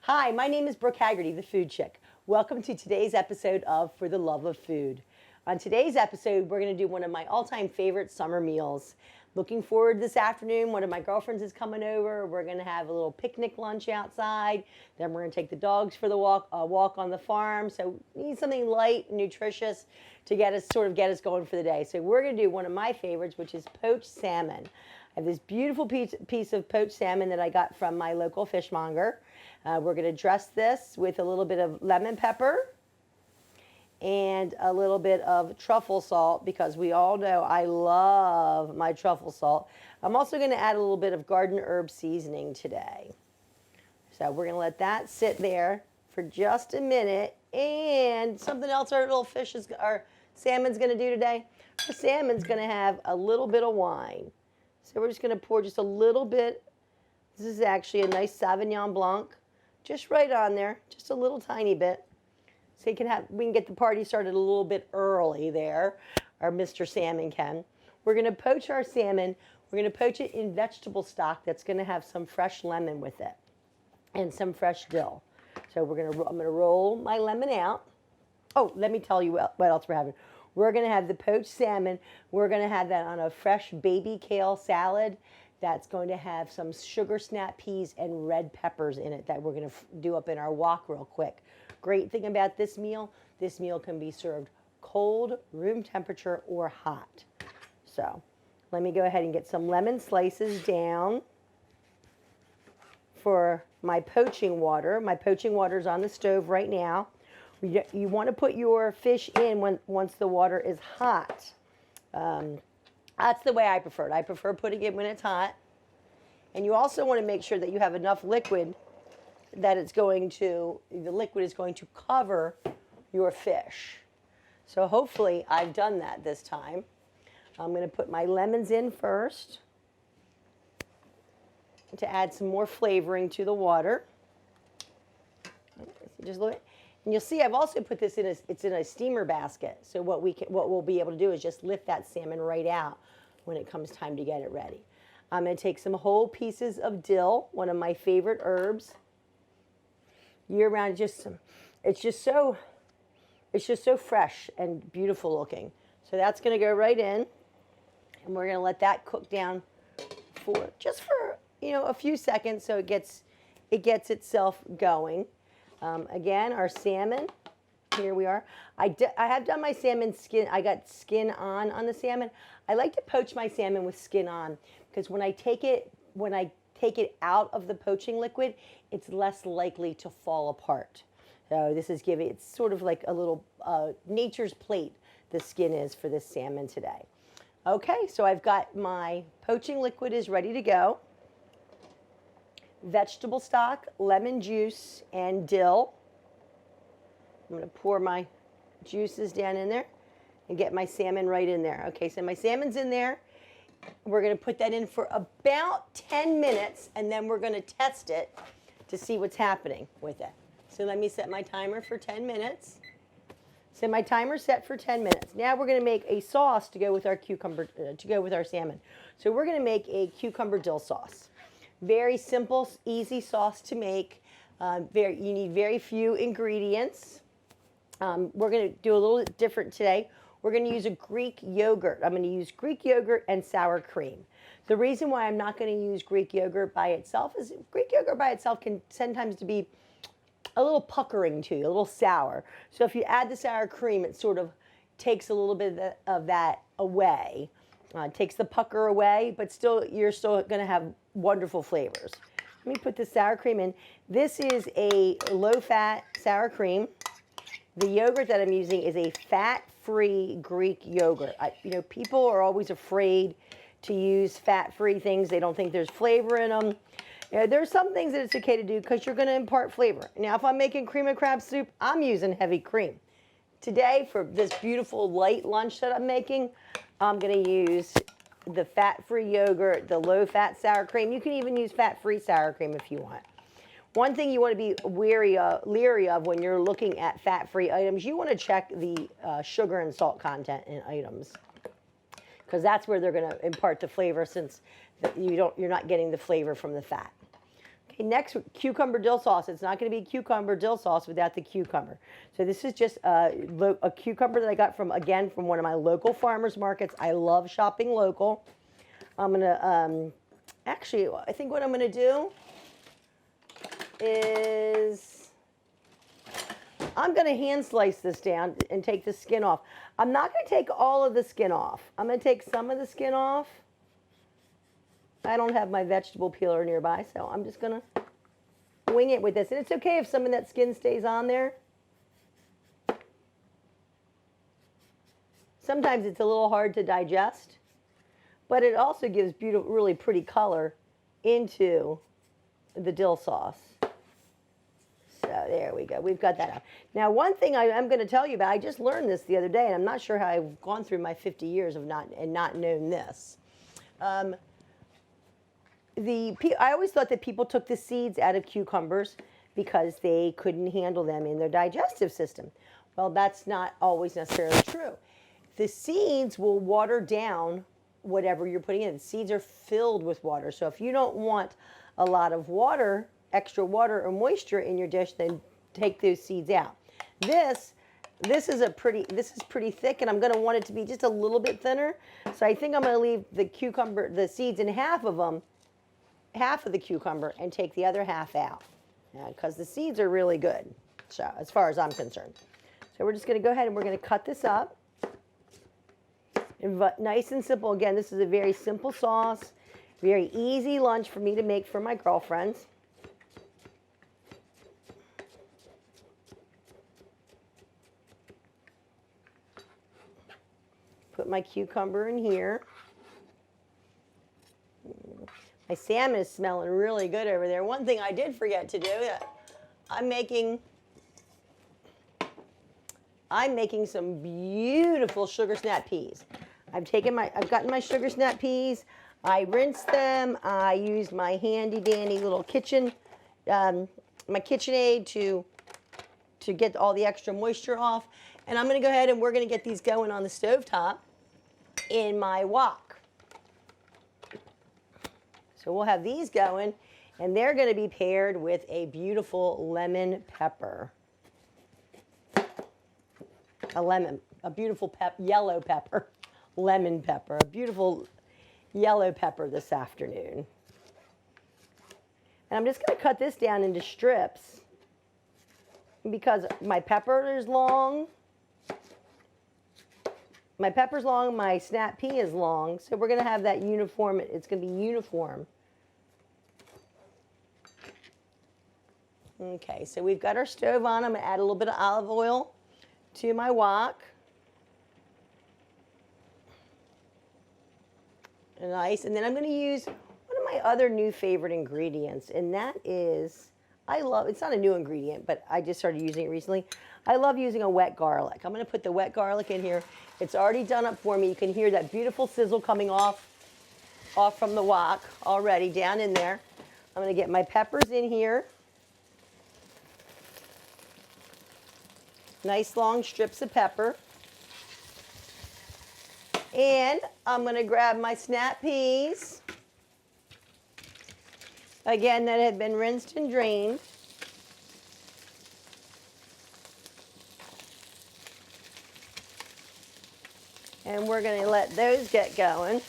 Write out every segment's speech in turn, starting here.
Hi, my name is Brooke Hagerty, the Food Chick. Welcome to today's episode of For the Love of Food. On today's episode, we're going to do one of my all-time favorite summer meals. Looking forward this afternoon, one of my girlfriends is coming over. We're going to have a little picnic lunch outside. Then we're going to take the dogs for the walk on the farm. So we need something light and nutritious to get us going for the day. So we're going to do one of my favorites, which is poached salmon. I have this beautiful piece of poached salmon that I got from my local fishmonger. We're going to dress this with a little bit of lemon pepper and a little bit of truffle salt, because we all know I love my truffle salt. I'm also going to add a little bit of garden herb seasoning today. So we're going to let that sit there for just a minute. And something else our salmon's going to do today, our salmon's going to have a little bit of wine. So we're just going to pour just a little bit. This is actually a nice Sauvignon Blanc, just right on there, just a little tiny bit. So we can get the party started a little bit early there, our Mr. Salmon can. We're going to poach our salmon. We're going to poach it in vegetable stock that's going to have some fresh lemon with it and some fresh dill. So I'm going to roll my lemon out. Oh, let me tell you what else we're having. We're going to have the poached salmon. We're going to have that on a fresh baby kale salad that's going to have some sugar snap peas and red peppers in it that we're going to do up in our wok real quick. Great thing about this meal can be served cold, room temperature, or hot. So let me go ahead and get some lemon slices down for my poaching water. My poaching water is on the stove right now. You want to put your fish in once the water is hot. That's the way I prefer it. I prefer putting it when it's hot. And you also want to make sure that you have enough liquid that the liquid is going to cover your fish. So hopefully I've done that this time. I'm going to put my lemons in first to add some more flavoring to the water. Just look. And you'll see I've also put this it's in a steamer basket. So what we'll be able to do is just lift that salmon right out when it comes time to get it ready. I'm going to take some whole pieces of dill, one of my favorite herbs. Year round, it's just so fresh and beautiful looking. So that's going to go right in, and we're going to let that cook down for a few seconds so it gets itself going. Again, our salmon, here we are. I have done my salmon skin. I got skin on the salmon. I like to poach my salmon with skin on, because when I take it out of the poaching liquid, it's less likely to fall apart. So it's sort of like a little nature's plate, the skin is for this salmon today. Okay, so I've got my poaching liquid is ready to go. Vegetable stock, lemon juice, and dill. I'm going to pour my juices down in there and get my salmon right in there. Okay, so my salmon's in there. We're going to put that in for about 10 minutes, and then we're going to test it to see what's happening with it. So let me set my timer for 10 minutes. So my timer's set for 10 minutes. Now we're going to make a sauce to go with our salmon. So we're going to make a cucumber dill sauce. Very simple, easy sauce to make. You need very few ingredients. We're going to do a little different today. We're going to use a Greek yogurt. I'm going to use Greek yogurt and sour cream. The reason why I'm not going to use Greek yogurt by itself is Greek yogurt by itself can sometimes be a little puckering to you, a little sour. So if you add the sour cream, it sort of takes a little bit of that away. It takes the pucker away, but you're still going to have wonderful flavors. Let me put the sour cream in. This is a low-fat sour cream. The yogurt that I'm using is a fat-free Greek yogurt. People are always afraid to use fat-free things. They don't think there's flavor in them. There's some things that it's okay to do because you're going to impart flavor. Now, if I'm making cream and crab soup, I'm using heavy cream. Today, for this beautiful light lunch that I'm making, I'm going to use the fat-free yogurt, the low-fat sour cream. You can even use fat-free sour cream if you want. One thing you want to be leery of when you're looking at fat-free items, you want to check the sugar and salt content in items, because that's where they're going to impart the flavor, since you're not getting the flavor from the fat. Okay, next, cucumber dill sauce. It's not going to be cucumber dill sauce without the cucumber. So this is just a cucumber that I got from, again, from one of my local farmers markets. I love shopping local. I'm going to, actually, I think what I'm going to do is I'm going to hand slice this down and take the skin off. I'm not going to take all of the skin off. I'm going to take some of the skin off. I don't have my vegetable peeler nearby, so I'm just going to wing it with this. And it's okay if some of that skin stays on there. Sometimes it's a little hard to digest, but it also gives beautiful, really pretty color into the dill sauce. So there we go. We've got that out. Now, one thing I'm going to tell you about, I just learned this the other day, and I'm not sure how I've gone through my 50 years of not known this. I always thought that people took the seeds out of cucumbers because they couldn't handle them in their digestive system. Well, that's not always necessarily true. The seeds will water down whatever you're putting in. The seeds are filled with water. So if you don't want a lot of water, extra water or moisture in your dish, then take those seeds out. This is pretty thick, and I'm going to want it to be just a little bit thinner. So I think I'm going to leave the seeds in half of the cucumber, and take the other half out, because the seeds are really good, so as far as I'm concerned. So we're just going to go ahead and we're going to cut this up. And nice and simple. Again, this is a very simple sauce, very easy lunch for me to make for my girlfriends. Put my cucumber in here. My salmon is smelling really good over there. One thing I did forget to do, I'm making some beautiful sugar snap peas. I've gotten my sugar snap peas. I rinsed them. I used my handy dandy little kitchen, my KitchenAid to get all the extra moisture off. And I'm going to go ahead and we're going to get these going on the stovetop in my wok. So we'll have these going, and they're going to be paired with a beautiful lemon pepper. A beautiful yellow pepper, lemon pepper, a beautiful yellow pepper this afternoon. And I'm just going to cut this down into strips because my pepper is long. My pepper's long, my snap pea is long, so we're going to have that uniform. It's going to be uniform. Okay, so we've got our stove on. I'm going to add a little bit of olive oil to my wok. Nice. And then I'm going to use one of my other new favorite ingredients, and that is, it's not a new ingredient, but I just started using it recently. I love using a wet garlic. I'm going to put the wet garlic in here. It's already done up for me. You can hear that beautiful sizzle coming off from the wok already down in there. I'm going to get my peppers in here. Nice long strips of pepper. And I'm going to grab my snap peas. Again, that had been rinsed and drained. And we're going to let those get going.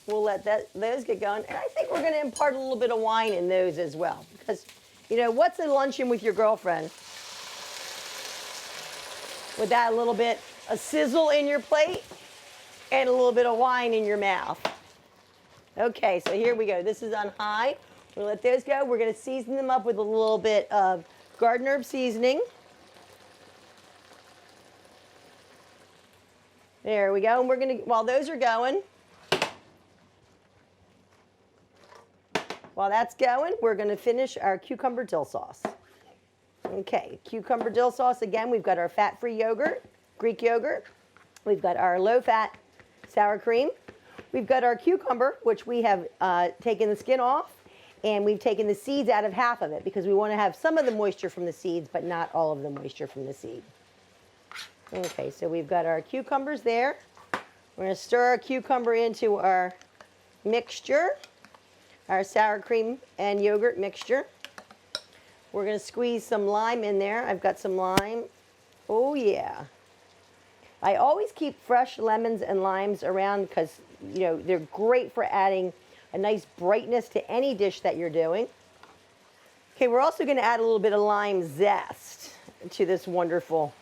We'll let those get going. And I think we're going to impart a little bit of wine in those as well. Because, you know, what's a luncheon with your girlfriend? With that a little bit of sizzle in your plate and a little bit of wine in your mouth. Okay, so here we go. This is on high. We'll let those go. We're going to season them up with a little bit of garden herb seasoning. There we go. And we're going to, while those are going, while that's going, we're going to finish our cucumber dill sauce. Okay, cucumber dill sauce. Again, we've got our fat-free yogurt, Greek yogurt. We've got our low-fat sour cream. We've got our cucumber, which we have taken the skin off, and we've taken the seeds out of half of it because we want to have some of the moisture from the seeds, but not all of the moisture from the seed. Okay, so we've got our cucumbers there. We're going to stir our cucumber into our mixture, our sour cream and yogurt mixture. We're going to squeeze some lime in there. I've got some lime. Oh, yeah. I always keep fresh lemons and limes around because, you know, they're great for adding a nice brightness to any dish that you're doing. Okay, we're also going to add a little bit of lime zest to this wonderful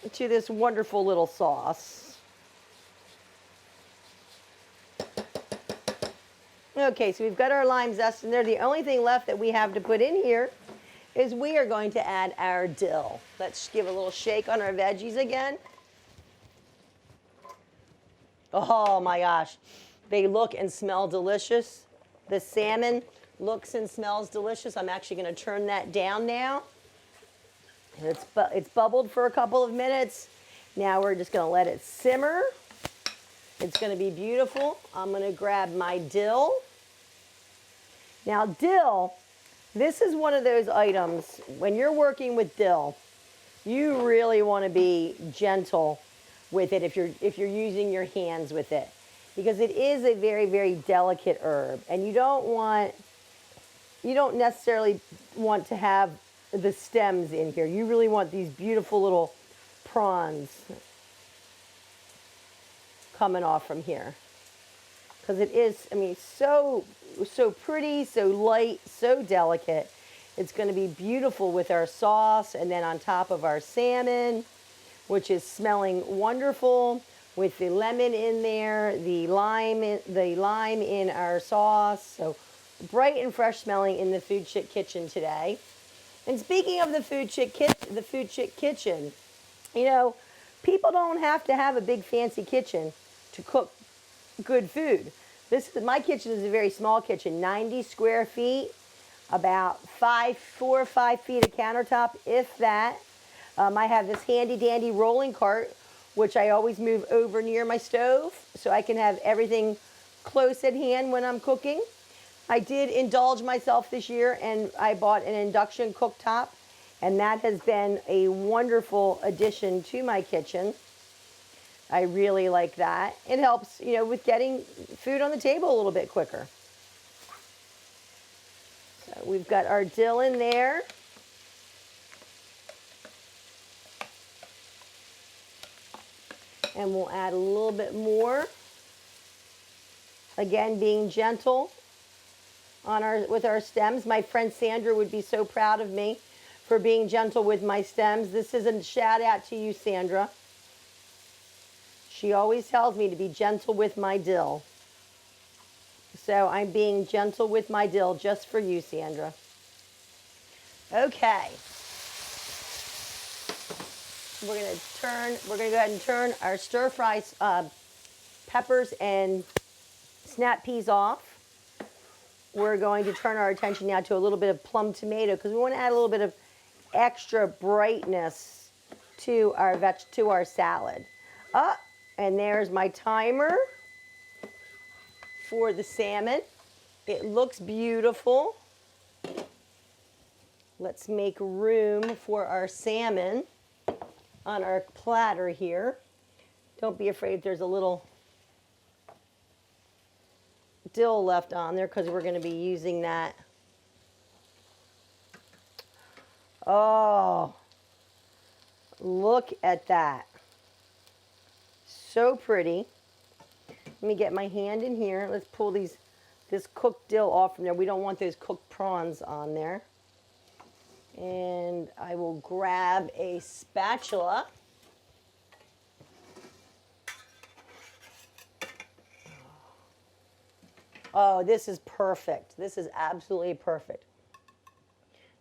little sauce. Okay, so we've got our lime zest in there. The only thing left that we have to put in here is we are going to add our dill. Let's give a little shake on our veggies again. Oh my gosh, they look and smell delicious. The salmon looks and smells delicious. I'm actually going to turn that down now. It's bubbled for a couple of minutes. Now we're just going to let it simmer. It's going to be beautiful. I'm going to grab my dill. Now dill, this is one of those items, when you're working with dill, you really want to be gentle with it if you're using your hands with it, because it is a very, very delicate herb, and you don't necessarily want to have the stems in here. You really want these beautiful little prawns coming off from here, because it is, I mean, so pretty, so light, so delicate. It's going to be beautiful with our sauce, and then on top of our salmon, which is smelling wonderful, with the lemon in there, the lime in our sauce. So bright and fresh smelling in the Food Chick kitchen today. And speaking of the Food Chick kitchen, you know, people don't have to have a big fancy kitchen to cook good food. My kitchen is a very small kitchen, 90 square feet, about 4 or 5 feet of countertop, if that. I have this handy dandy rolling cart, which I always move over near my stove so I can have everything close at hand when I'm cooking. I did indulge myself this year, and I bought an induction cooktop, and that has been a wonderful addition to my kitchen. I really like that. It helps, you know, with getting food on the table a little bit quicker. So we've got our dill in there. And we'll add a little bit more. Again, being gentle with our stems. My friend Sandra would be so proud of me for being gentle with my stems. This is a shout out to you, Sandra. She always tells me to be gentle with my dill. So I'm being gentle with my dill just for you, Sandra. Okay. We're going to go ahead and turn our stir fry peppers and snap peas off. We're going to turn our attention now to a little bit of plum tomato, because we want to add a little bit of extra brightness to our salad. And there's my timer for the salmon. It looks beautiful. Let's make room for our salmon on our platter here. Don't be afraid there's a little dill left on there, because we're going to be using that. Oh, look at that. So pretty. Let me get my hand in here. Let's pull this cooked dill off from there. We don't want those cooked prawns on there. And I will grab a spatula. Oh, this is perfect. This is absolutely perfect.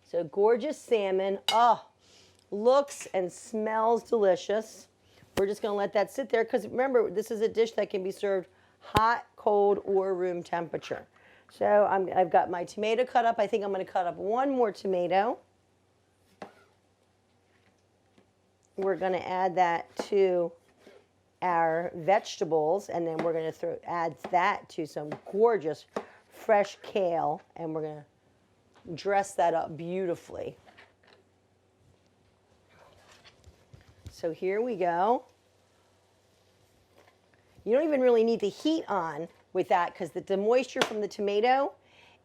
So gorgeous salmon. Oh, looks and smells delicious. We're just going to let that sit there, because remember, this is a dish that can be served hot, cold, or room temperature. So I've got my tomato cut up. I think I'm going to cut up one more tomato. We're going to add that to our vegetables, and then we're going to add that to some gorgeous fresh kale, and we're going to dress that up beautifully. So here we go. You don't even really need the heat on with that because the moisture from the tomato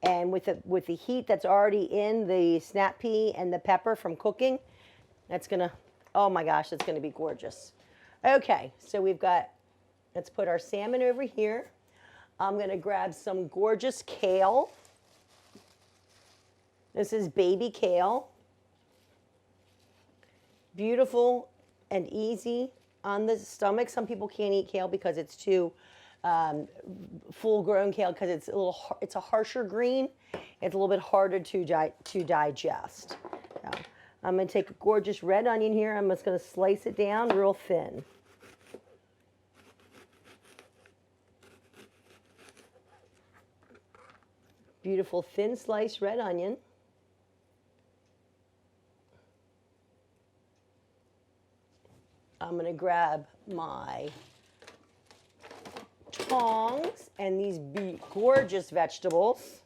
and with the heat that's already in the snap pea and the pepper from cooking, that's gonna, oh my gosh, that's gonna be gorgeous. Okay, so we've got, let's put our salmon over here. I'm gonna grab some gorgeous kale. This is baby kale. Beautiful and easy on the stomach. Some people can't eat kale because it's too full-grown kale because it's a harsher green. It's a little bit harder to digest. So I'm going to take a gorgeous red onion here. I'm just going to slice it down real thin. Beautiful thin sliced red onion. I'm going to grab my tongs and these gorgeous vegetables.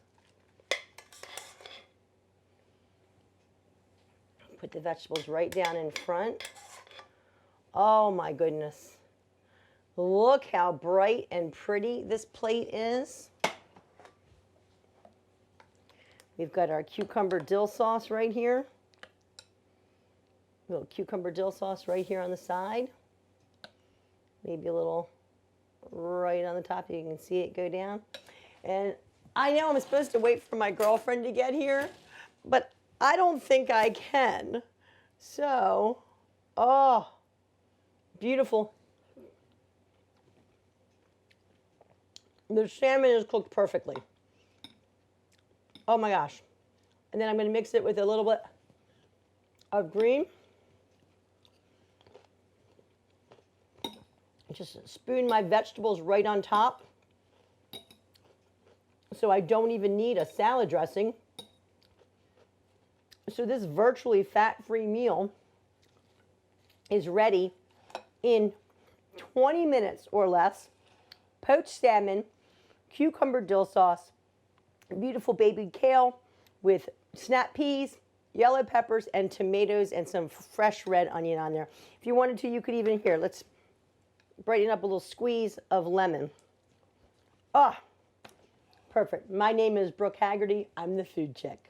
Put the vegetables right down in front. Oh my goodness. Look how bright and pretty this plate is. We've got our cucumber dill sauce right here. A little cucumber dill sauce right here on the side. Maybe a little right on the top. You can see it go down. And I know I'm supposed to wait for my girlfriend to get here, but I don't think I can. So, oh, beautiful. The salmon is cooked perfectly. Oh my gosh. And then I'm going to mix it with a little bit of green. Just spoon my vegetables right on top. So I don't even need a salad dressing. So this virtually fat-free meal is ready in 20 minutes or less. Poached salmon, cucumber dill sauce, beautiful baby kale with snap peas, yellow peppers, and tomatoes, and some fresh red onion on there. If you wanted to, you could even, here, let's brighten up a little squeeze of lemon. Ah, perfect. My name is Brooke Hagerty. I'm the Food Chick.